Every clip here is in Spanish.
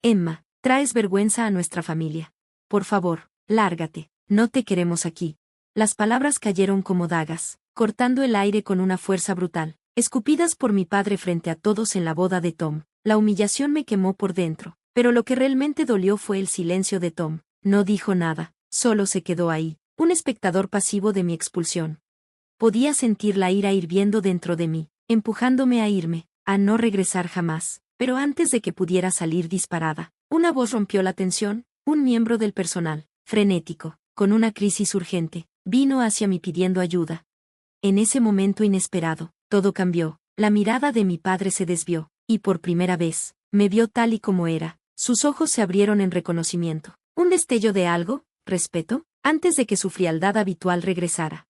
Emma, traes vergüenza a nuestra familia. Por favor, lárgate, no te queremos aquí. Las palabras cayeron como dagas, cortando el aire con una fuerza brutal, escupidas por mi padre frente a todos en la boda de Tom. La humillación me quemó por dentro, pero lo que realmente dolió fue el silencio de Tom. No dijo nada, solo se quedó ahí, un espectador pasivo de mi expulsión. Podía sentir la ira hirviendo dentro de mí, empujándome a irme, a no regresar jamás. Pero antes de que pudiera salir disparada, una voz rompió la tensión, un miembro del personal, frenético, con una crisis urgente, vino hacia mí pidiendo ayuda. En ese momento inesperado, todo cambió, la mirada de mi padre se desvió, y por primera vez, me vio tal y como era, sus ojos se abrieron en reconocimiento. Un destello de algo, respeto, antes de que su frialdad habitual regresara.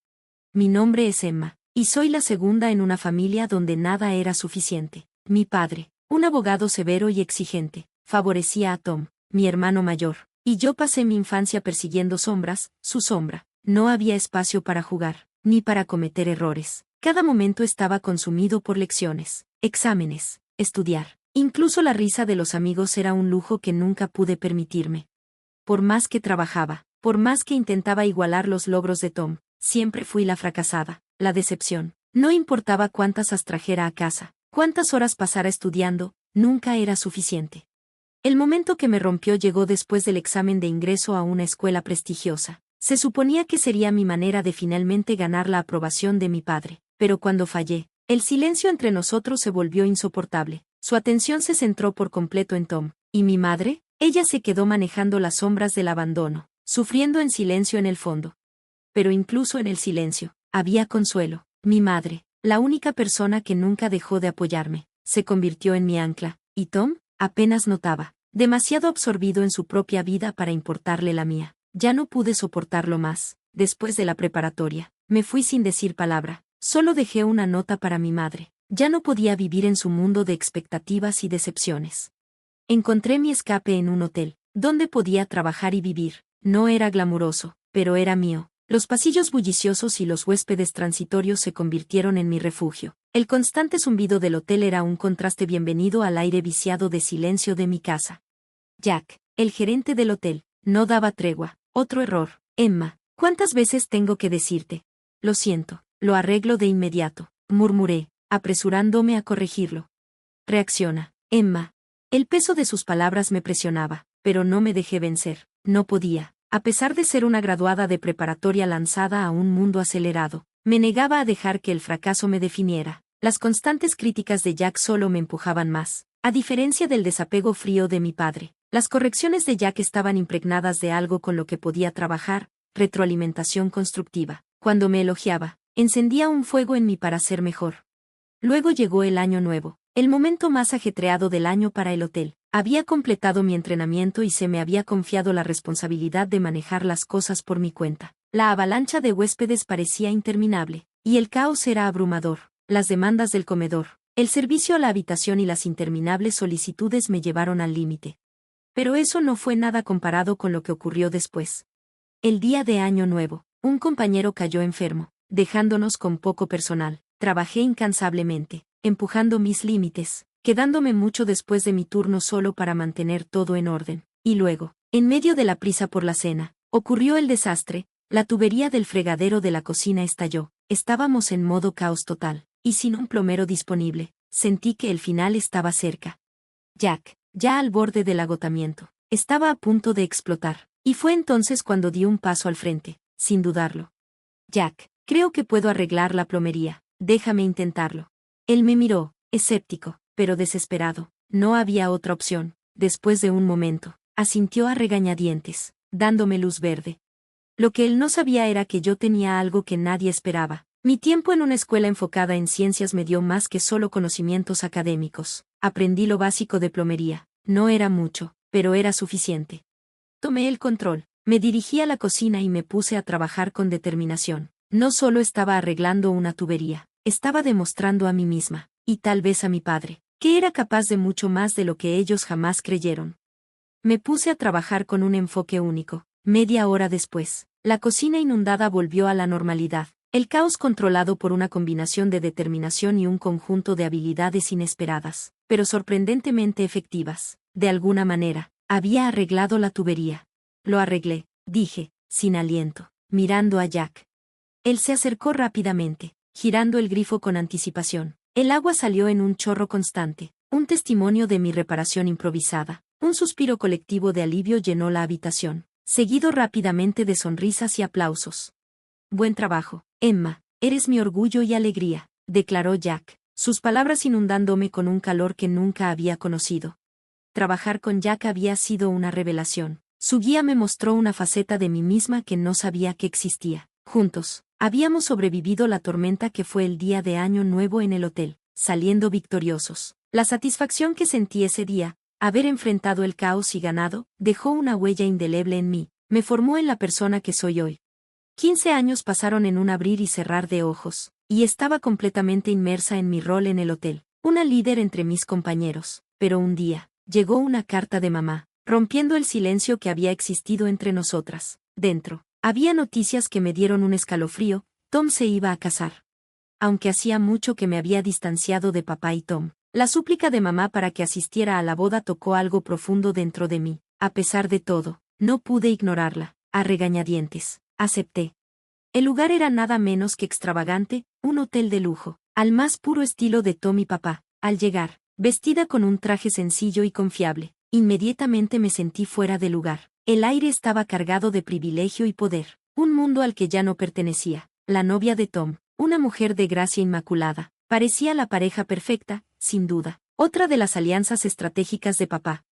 Mi nombre es Emma, y soy la segunda en una familia donde nada era suficiente. Mi padre, un abogado severo y exigente, favorecía a Tom, mi hermano mayor, y yo pasé mi infancia persiguiendo sombras, su sombra. No había espacio para jugar, ni para cometer errores. Cada momento estaba consumido por lecciones, exámenes, estudiar. Incluso la risa de los amigos era un lujo que nunca pude permitirme. Por más que trabajaba, por más que intentaba igualar los logros de Tom, siempre fui la fracasada, la decepción. No importaba cuántas trajera a casa, cuántas horas pasara estudiando, nunca era suficiente. El momento que me rompió llegó después del examen de ingreso a una escuela prestigiosa. Se suponía que sería mi manera de finalmente ganar la aprobación de mi padre, pero cuando fallé, el silencio entre nosotros se volvió insoportable. Su atención se centró por completo en Tom, y mi madre, ella se quedó manejando las sombras del abandono, sufriendo en silencio en el fondo. Pero incluso en el silencio, había consuelo. Mi madre, la única persona que nunca dejó de apoyarme, se convirtió en mi ancla, y Tom, apenas notaba, demasiado absorbido en su propia vida para importarle la mía. Ya no pude soportarlo más. Después de la preparatoria, me fui sin decir palabra, solo dejé una nota para mi madre. Ya no podía vivir en su mundo de expectativas y decepciones. Encontré mi escape en un hotel, donde podía trabajar y vivir. No era glamuroso, pero era mío. Los pasillos bulliciosos y los huéspedes transitorios se convirtieron en mi refugio. El constante zumbido del hotel era un contraste bienvenido al aire viciado de silencio de mi casa. Jack, el gerente del hotel, no daba tregua. Otro error. Emma, ¿cuántas veces tengo que decirte? Lo siento, lo arreglo de inmediato, murmuré, apresurándome a corregirlo. Reacciona, Emma. El peso de sus palabras me presionaba, pero no me dejé vencer. No podía. A pesar de ser una graduada de preparatoria lanzada a un mundo acelerado, me negaba a dejar que el fracaso me definiera. Las constantes críticas de Jack solo me empujaban más. A diferencia del desapego frío de mi padre, las correcciones de Jack estaban impregnadas de algo con lo que podía trabajar, retroalimentación constructiva. Cuando me elogiaba, encendía un fuego en mí para ser mejor. Luego llegó el año nuevo, el momento más ajetreado del año para el hotel. Había completado mi entrenamiento y se me había confiado la responsabilidad de manejar las cosas por mi cuenta. La avalancha de huéspedes parecía interminable, y el caos era abrumador. Las demandas del comedor, el servicio a la habitación y las interminables solicitudes me llevaron al límite. Pero eso no fue nada comparado con lo que ocurrió después. El día de Año Nuevo, un compañero cayó enfermo, dejándonos con poco personal. Trabajé incansablemente, empujando mis límites, quedándome mucho después de mi turno solo para mantener todo en orden. Y luego, en medio de la prisa por la cena, ocurrió el desastre. La tubería del fregadero de la cocina estalló. Estábamos en modo caos total, y sin un plomero disponible. Sentí que el final estaba cerca. Jack, ya al borde del agotamiento, estaba a punto de explotar, y fue entonces cuando di un paso al frente, sin dudarlo. Jack, creo que puedo arreglar la plomería, déjame intentarlo. Él me miró, escéptico, pero desesperado. No había otra opción. Después de un momento, asintió a regañadientes, dándome luz verde. Lo que él no sabía era que yo tenía algo que nadie esperaba. Mi tiempo en una escuela enfocada en ciencias me dio más que solo conocimientos académicos. Aprendí lo básico de plomería. No era mucho, pero era suficiente. Tomé el control, me dirigí a la cocina y me puse a trabajar con determinación. No solo estaba arreglando una tubería, estaba demostrando a mí misma, y tal vez a mi padre, que era capaz de mucho más de lo que ellos jamás creyeron. Me puse a trabajar con un enfoque único. Media hora después, la cocina inundada volvió a la normalidad, el caos controlado por una combinación de determinación y un conjunto de habilidades inesperadas, pero sorprendentemente efectivas. De alguna manera, había arreglado la tubería. Lo arreglé, dije, sin aliento, mirando a Jack. Él se acercó rápidamente, girando el grifo con anticipación. El agua salió en un chorro constante, un testimonio de mi reparación improvisada. Un suspiro colectivo de alivio llenó la habitación, seguido rápidamente de sonrisas y aplausos. Buen trabajo, Emma, eres mi orgullo y alegría, declaró Jack, sus palabras inundándome con un calor que nunca había conocido. Trabajar con Jack había sido una revelación. Su guía me mostró una faceta de mí misma que no sabía que existía. Juntos, habíamos sobrevivido la tormenta que fue el día de Año Nuevo en el hotel, saliendo victoriosos. La satisfacción que sentí ese día, haber enfrentado el caos y ganado, dejó una huella indeleble en mí, me formó en la persona que soy hoy. 15 años pasaron en un abrir y cerrar de ojos, y estaba completamente inmersa en mi rol en el hotel, una líder entre mis compañeros. Pero un día, llegó una carta de mamá, rompiendo el silencio que había existido entre nosotras. Dentro, había noticias que me dieron un escalofrío: Tom se iba a casar. Aunque hacía mucho que me había distanciado de papá y Tom, la súplica de mamá para que asistiera a la boda tocó algo profundo dentro de mí. A pesar de todo, no pude ignorarla. A regañadientes, acepté. El lugar era nada menos que extravagante, un hotel de lujo, al más puro estilo de Tom y papá. Al llegar, vestida con un traje sencillo y confiable, inmediatamente me sentí fuera de lugar. El aire estaba cargado de privilegio y poder, un mundo al que ya no pertenecía. La novia de Tom, una mujer de gracia inmaculada, parecía la pareja perfecta, sin duda, otra de las alianzas estratégicas de papá.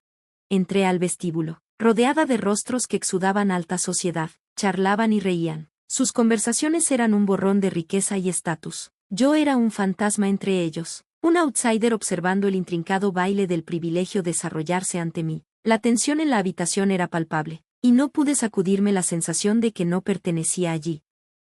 Entré al vestíbulo, rodeada de rostros que exudaban alta sociedad, charlaban y reían. Sus conversaciones eran un borrón de riqueza y estatus. Yo era un fantasma entre ellos, un outsider observando el intrincado baile del privilegio desarrollarse ante mí. La tensión en la habitación era palpable, y no pude sacudirme la sensación de que no pertenecía allí.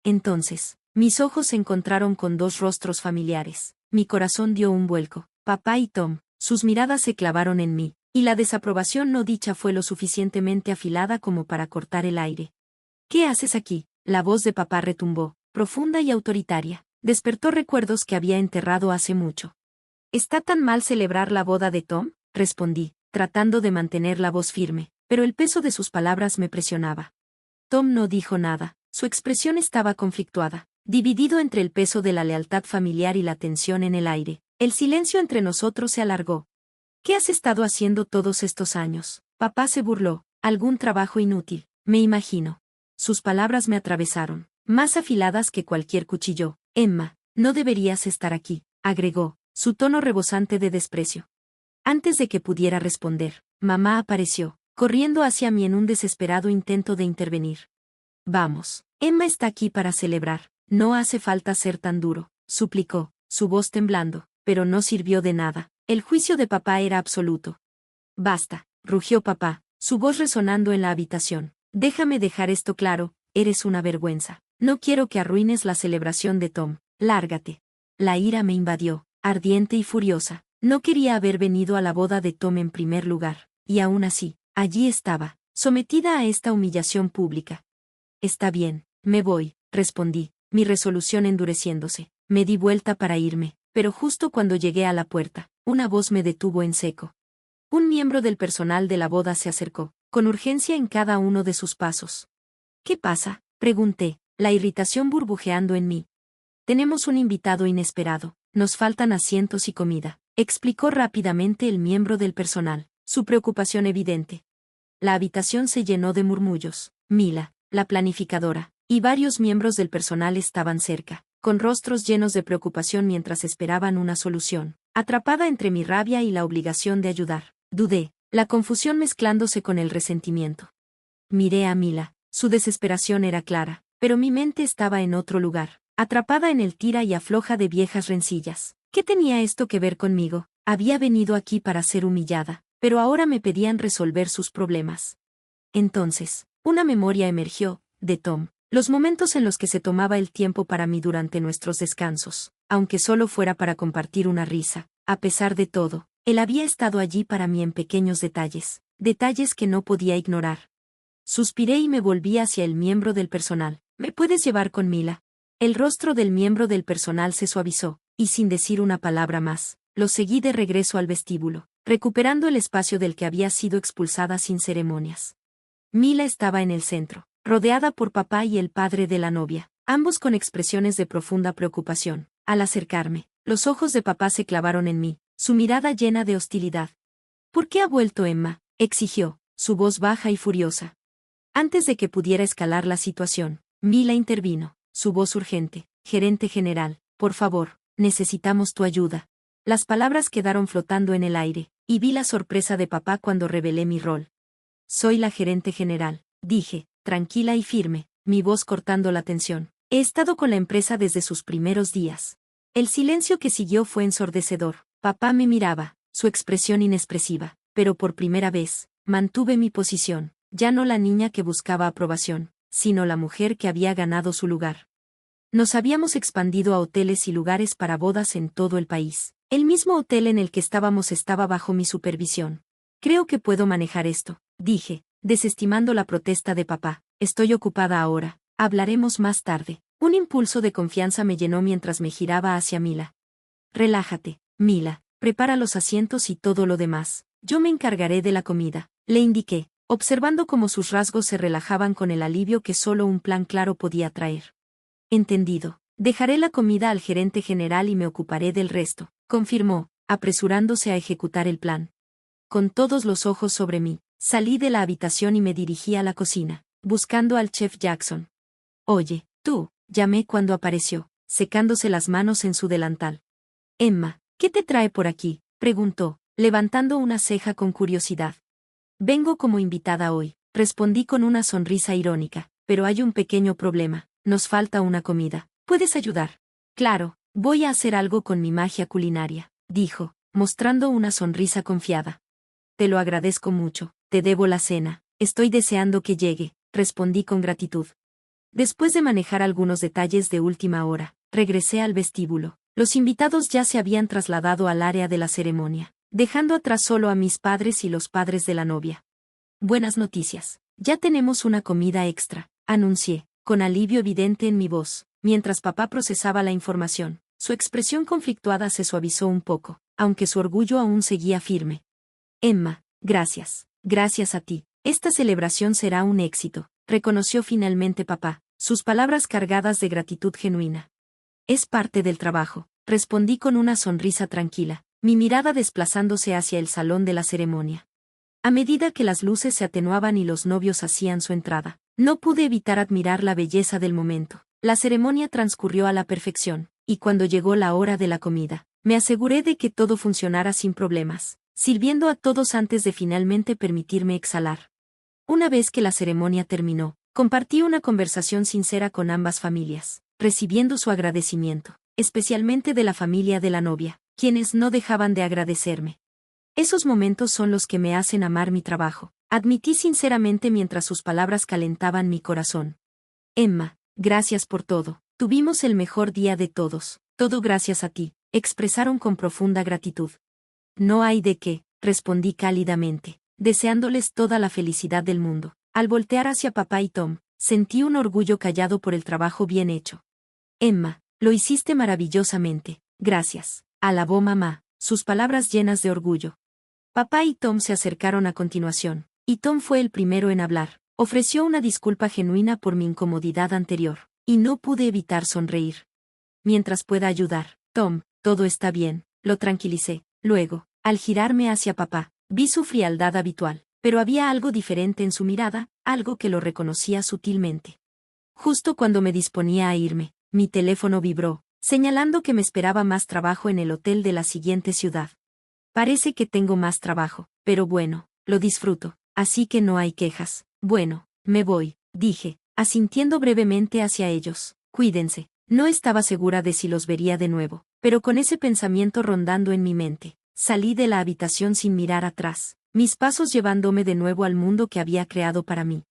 Entonces, mis ojos se encontraron con dos rostros familiares. Mi corazón dio un vuelco. Papá y Tom, sus miradas se clavaron en mí, y la desaprobación no dicha fue lo suficientemente afilada como para cortar el aire. ¿Qué haces aquí? La voz de papá retumbó, profunda y autoritaria. Despertó recuerdos que había enterrado hace mucho. ¿Está tan mal celebrar la boda de Tom?, respondí, tratando de mantener la voz firme, pero el peso de sus palabras me presionaba. Tom no dijo nada, su expresión estaba conflictuada, dividido entre el peso de la lealtad familiar y la tensión en el aire. El silencio entre nosotros se alargó. ¿Qué has estado haciendo todos estos años? Papá se burló. Algún trabajo inútil, me imagino. Sus palabras me atravesaron, más afiladas que cualquier cuchillo. Emma, no deberías estar aquí, agregó, su tono rebosante de desprecio. Antes de que pudiera responder, mamá apareció, corriendo hacia mí en un desesperado intento de intervenir. Vamos, Emma está aquí para celebrar, no hace falta ser tan duro, suplicó, su voz temblando, pero no sirvió de nada. El juicio de papá era absoluto. Basta, rugió papá, su voz resonando en la habitación. Déjame dejar esto claro, eres una vergüenza. No quiero que arruines la celebración de Tom. Lárgate. La ira me invadió, ardiente y furiosa. No quería haber venido a la boda de Tom en primer lugar, y aún así, allí estaba, sometida a esta humillación pública. Está bien, me voy, respondí, mi resolución endureciéndose. Me di vuelta para irme, pero justo cuando llegué a la puerta, una voz me detuvo en seco. Un miembro del personal de la boda se acercó, con urgencia en cada uno de sus pasos. ¿Qué pasa?, pregunté, la irritación burbujeando en mí. Tenemos un invitado inesperado, nos faltan asientos y comida, explicó rápidamente el miembro del personal, su preocupación evidente. La habitación se llenó de murmullos. Mila, la planificadora, y varios miembros del personal estaban cerca, con rostros llenos de preocupación mientras esperaban una solución. Atrapada entre mi rabia y la obligación de ayudar, dudé, la confusión mezclándose con el resentimiento. Miré a Mila, su desesperación era clara, pero mi mente estaba en otro lugar, atrapada en el tira y afloja de viejas rencillas. ¿Qué tenía esto que ver conmigo? Había venido aquí para ser humillada, pero ahora me pedían resolver sus problemas. Entonces, una memoria emergió, de Tom, los momentos en los que se tomaba el tiempo para mí durante nuestros descansos, aunque solo fuera para compartir una risa. A pesar de todo, él había estado allí para mí en pequeños detalles, detalles que no podía ignorar. Suspiré y me volví hacia el miembro del personal. ¿Me puedes llevar con Mila? El rostro del miembro del personal se suavizó, y sin decir una palabra más, lo seguí de regreso al vestíbulo. recuperando el espacio del que había sido expulsada sin ceremonias. Mila estaba en el centro, rodeada por papá y el padre de la novia, ambos con expresiones de profunda preocupación. Al acercarme, los ojos de papá se clavaron en mí, su mirada llena de hostilidad. ¿Por qué ha vuelto Emma?, exigió, su voz baja y furiosa. Antes de que pudiera escalar la situación, Mila intervino, su voz urgente. Gerente general, por favor, necesitamos tu ayuda. Las palabras quedaron flotando en el aire, y vi la sorpresa de papá cuando revelé mi rol. Soy la gerente general, dije, tranquila y firme, mi voz cortando la tensión. He estado con la empresa desde sus primeros días. El silencio que siguió fue ensordecedor. Papá me miraba, su expresión inexpresiva, pero por primera vez, mantuve mi posición, ya no la niña que buscaba aprobación, sino la mujer que había ganado su lugar. Nos habíamos expandido a hoteles y lugares para bodas en todo el país. El mismo hotel en el que estábamos estaba bajo mi supervisión. Creo que puedo manejar esto, dije, desestimando la protesta de papá. Estoy ocupada ahora, hablaremos más tarde. Un impulso de confianza me llenó mientras me giraba hacia Mila. Relájate, Mila, prepara los asientos y todo lo demás. Yo me encargaré de la comida, le indiqué, observando cómo sus rasgos se relajaban con el alivio que solo un plan claro podía traer. Entendido. Dejaré la comida al gerente general y me ocuparé del resto, confirmó, apresurándose a ejecutar el plan. Con todos los ojos sobre mí, salí de la habitación y me dirigí a la cocina, buscando al chef Jackson. Oye, tú, llamé cuando apareció, secándose las manos en su delantal. Emma, ¿qué te trae por aquí?, preguntó, levantando una ceja con curiosidad. Vengo como invitada hoy, respondí con una sonrisa irónica, pero hay un pequeño problema. Nos falta una comida. ¿Puedes ayudar? Claro, voy a hacer algo con mi magia culinaria, dijo, mostrando una sonrisa confiada. Te lo agradezco mucho, te debo la cena, estoy deseando que llegue, respondí con gratitud. Después de manejar algunos detalles de última hora, regresé al vestíbulo. Los invitados ya se habían trasladado al área de la ceremonia, dejando atrás solo a mis padres y los padres de la novia. Buenas noticias, ya tenemos una comida extra, anuncié, con alivio evidente en mi voz, mientras papá procesaba la información. Su expresión conflictuada se suavizó un poco, aunque su orgullo aún seguía firme. Emma, gracias, gracias a ti. Esta celebración será un éxito, reconoció finalmente papá, sus palabras cargadas de gratitud genuina. Es parte del trabajo, respondí con una sonrisa tranquila, mi mirada desplazándose hacia el salón de la ceremonia. A medida que las luces se atenuaban y los novios hacían su entrada, no pude evitar admirar la belleza del momento. La ceremonia transcurrió a la perfección, y cuando llegó la hora de la comida, me aseguré de que todo funcionara sin problemas, sirviendo a todos antes de finalmente permitirme exhalar. Una vez que la ceremonia terminó, compartí una conversación sincera con ambas familias, recibiendo su agradecimiento, especialmente de la familia de la novia, quienes no dejaban de agradecerme. Esos momentos son los que me hacen amar mi trabajo, admití sinceramente mientras sus palabras calentaban mi corazón. Emma, gracias por todo, tuvimos el mejor día de todos, todo gracias a ti, expresaron con profunda gratitud. No hay de qué, respondí cálidamente, deseándoles toda la felicidad del mundo. Al voltear hacia papá y Tom, sentí un orgullo callado por el trabajo bien hecho. Emma, lo hiciste maravillosamente, gracias, alabó mamá, sus palabras llenas de orgullo. Papá y Tom se acercaron a continuación, y Tom fue el primero en hablar. Ofreció una disculpa genuina por mi incomodidad anterior, y no pude evitar sonreír. Mientras pueda ayudar, Tom, todo está bien, lo tranquilicé. Luego, al girarme hacia papá, vi su frialdad habitual, pero había algo diferente en su mirada, algo que lo reconocía sutilmente. Justo cuando me disponía a irme, mi teléfono vibró, señalando que me esperaba más trabajo en el hotel de la siguiente ciudad. Parece que tengo más trabajo, pero bueno, lo disfruto, así que no hay quejas. Bueno, me voy, dije, asintiendo brevemente hacia ellos. Cuídense. No estaba segura de si los vería de nuevo, pero con ese pensamiento rondando en mi mente, salí de la habitación sin mirar atrás, mis pasos llevándome de nuevo al mundo que había creado para mí.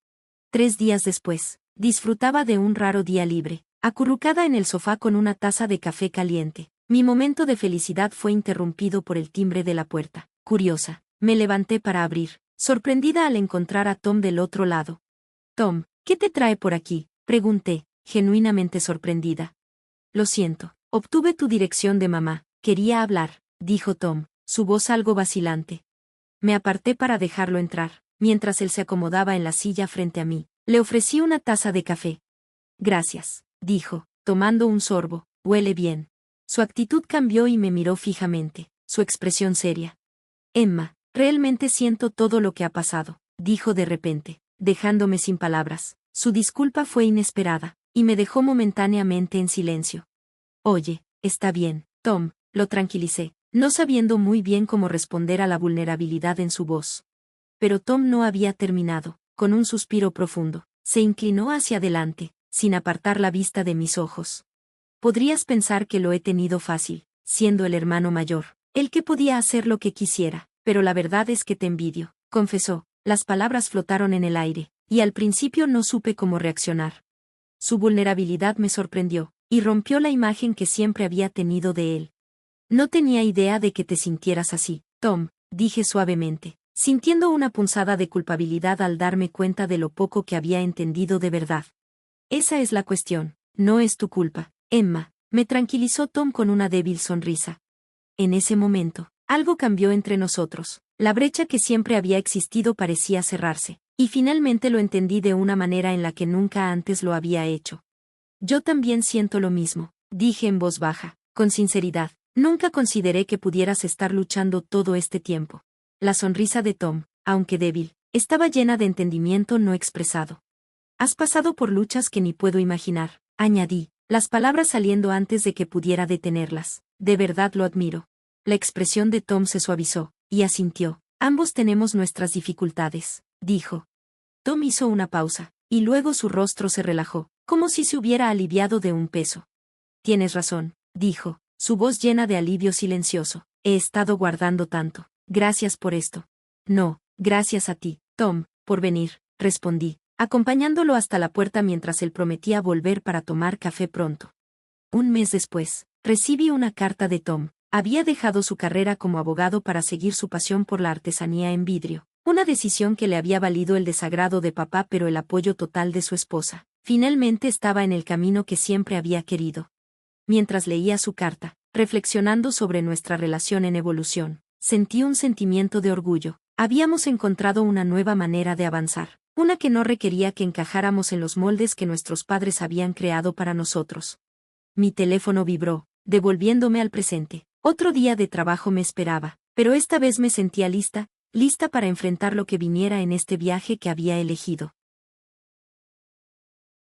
3 días después, disfrutaba de un raro día libre, acurrucada en el sofá con una taza de café caliente. Mi momento de felicidad fue interrumpido por el timbre de la puerta. Curiosa, me levanté para abrir, sorprendida al encontrar a Tom del otro lado. Tom, ¿qué te trae por aquí?, pregunté, genuinamente sorprendida. Lo siento, obtuve tu dirección de mamá, quería hablar, dijo Tom, su voz algo vacilante. Me aparté para dejarlo entrar. Mientras él se acomodaba en la silla frente a mí, le ofrecí una taza de café. Gracias, dijo, tomando un sorbo, huele bien. Su actitud cambió y me miró fijamente, su expresión seria. Emma, realmente siento todo lo que ha pasado, dijo de repente, dejándome sin palabras. Su disculpa fue inesperada, y me dejó momentáneamente en silencio. Oye, está bien, Tom, lo tranquilicé, no sabiendo muy bien cómo responder a la vulnerabilidad en su voz. Pero Tom no había terminado. Con un suspiro profundo, se inclinó hacia adelante, sin apartar la vista de mis ojos. Podrías pensar que lo he tenido fácil, siendo el hermano mayor, el que podía hacer lo que quisiera, pero la verdad es que te envidio, confesó. Las palabras flotaron en el aire, y al principio no supe cómo reaccionar. Su vulnerabilidad me sorprendió, y rompió la imagen que siempre había tenido de él. No tenía idea de que te sintieras así, Tom, dije suavemente, sintiendo una punzada de culpabilidad al darme cuenta de lo poco que había entendido de verdad. Esa es la cuestión, no es tu culpa, Emma, me tranquilizó Tom con una débil sonrisa. En ese momento, algo cambió entre nosotros, la brecha que siempre había existido parecía cerrarse, y finalmente lo entendí de una manera en la que nunca antes lo había hecho. Yo también siento lo mismo, dije en voz baja, con sinceridad, nunca consideré que pudieras estar luchando todo este tiempo. La sonrisa de Tom, aunque débil, estaba llena de entendimiento no expresado. Has pasado por luchas que ni puedo imaginar, añadí, las palabras saliendo antes de que pudiera detenerlas. De verdad lo admiro. La expresión de Tom se suavizó, y asintió. Ambos tenemos nuestras dificultades, dijo. Tom hizo una pausa, y luego su rostro se relajó, como si se hubiera aliviado de un peso. Tienes razón, dijo, su voz llena de alivio silencioso. He estado guardando tanto. Gracias por esto. No, gracias a ti, Tom, por venir, respondí, acompañándolo hasta la puerta mientras él prometía volver para tomar café pronto. Un mes después, recibí una carta de Tom. Había dejado su carrera como abogado para seguir su pasión por la artesanía en vidrio, una decisión que le había valido el desagrado de papá pero el apoyo total de su esposa. Finalmente estaba en el camino que siempre había querido. Mientras leía su carta, reflexionando sobre nuestra relación en evolución, sentí un sentimiento de orgullo. Habíamos encontrado una nueva manera de avanzar, una que no requería que encajáramos en los moldes que nuestros padres habían creado para nosotros. Mi teléfono vibró, devolviéndome al presente. Otro día de trabajo me esperaba, pero esta vez me sentía lista para enfrentar lo que viniera en este viaje que había elegido.